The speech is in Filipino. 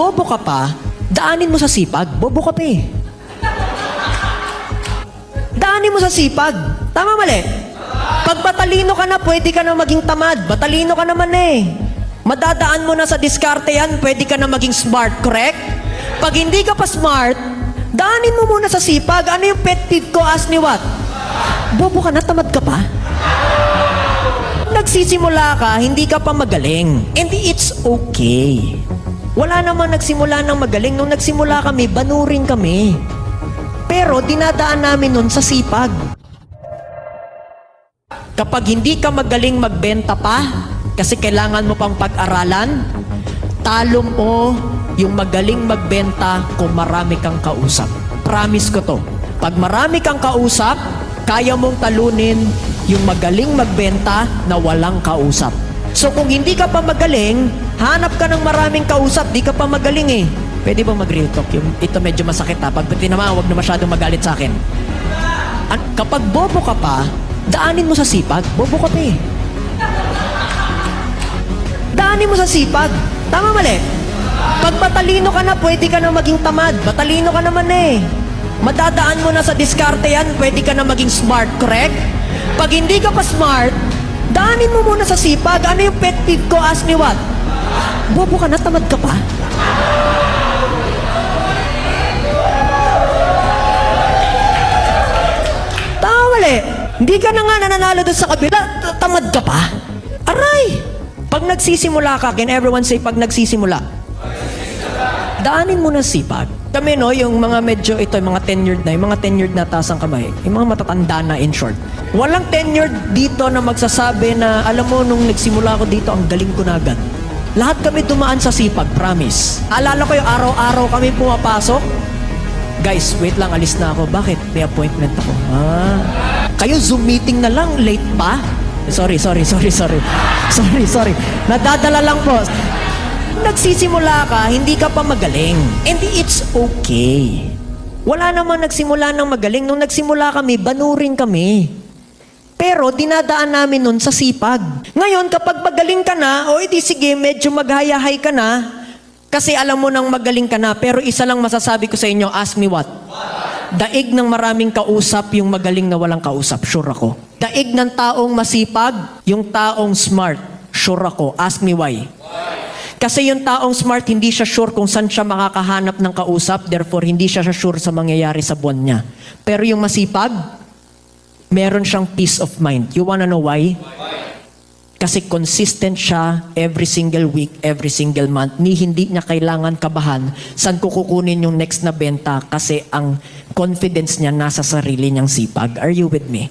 bobo ka pa, daanin mo sa sipag. Bobo ka pa eh. Daanin mo sa sipag. Tama mali? Pag matalino ka na, pwede ka na maging tamad. Matalino ka naman eh. Madadaan mo na sa diskarte yan, pwede ka na maging smart, correct? Pag hindi ka pa smart, daanin mo muna sa sipag. Ano yung pet peeve ko? Ask me what? Bobo ka na, tamad ka pa? Nagsisimula ka, hindi ka pa magaling. And it's okay. Wala namang nagsimula ng magaling. Nung nagsimula kami, banurin kami. Pero dinadaan namin nun sa sipag. Kapag hindi ka magaling magbenta pa, kasi kailangan mo pang pag-aralan, talo mo yung magaling magbenta kung marami kang kausap. Promise ko to. Pag marami kang kausap, kaya mong talunin yung magaling magbenta na walang kausap. So kung hindi ka pa magaling, hanap ka ng maraming kausap, di ka pa magaling eh. Pwede ba mag-real talk? Ito medyo masakit ha. Pag tinama, huwag na masyadong magalit sa akin. Kapag bobo ka pa, daanin mo sa sipag. Bobo ka pa eh. Daanin mo sa sipag. Tama mali? Pag matalino ka na, pwede ka na maging tamad. Matalino ka naman eh. Madadaan mo na sa diskarte yan, pwede ka na maging smart, correct? Pag hindi ka pa smart, daanin mo muna sa sipag. Ano yung pet peeve ko? Ask me what? Bobo ka na, tamad ka pa? Tama mali? Hindi ka na nga nananalo doon sa kabila, tamad ka pa? Aray! Pag nagsisimula ka, can everyone say pag nagsisimula? Daanin mo na sipag. Kami no, yung mga medyo ito, yung mga tenured na, yung mga tenured na taas ang kamay, yung mga matatanda na in short. Walang tenured dito na magsasabi na, alam mo, nung nagsimula ako dito, ang galing ko na agad. Lahat kami dumaan sa sipag, promise. Alala ko yung araw-araw kami pumapasok. Guys, wait lang, alis na ako. Bakit? May appointment ako. Kayo Zoom meeting na lang, late pa? Sorry. Nadadala lang po. Nagsisimula ka, hindi ka pa magaling. And it's okay. Wala namang nagsimula ng magaling. Nung nagsimula kami, banurin kami. Pero dinadaan namin nun sa sipag. Ngayon, kapag magaling ka na, o edi sige, medyo maghayahay ka na, kasi alam mo nang magaling ka na, pero isa lang masasabi ko sa inyo, ask me what? Daig ng maraming kausap, yung magaling na walang kausap, sure ako. Daig ng taong masipag, yung taong smart, sure ako. Ask me why? Kasi yung taong smart, hindi siya sure kung saan siya makakahanap ng kausap, therefore hindi siya sure sa mangyayari sa buwan niya. Pero yung masipag, meron siyang peace of mind. You wanna know why? Kasi consistent siya every single week, every single month. Hindi niya kailangan kabahan saan ko kukunin yung next na benta kasi ang confidence niya nasa sarili niyang sipag. Are you with me?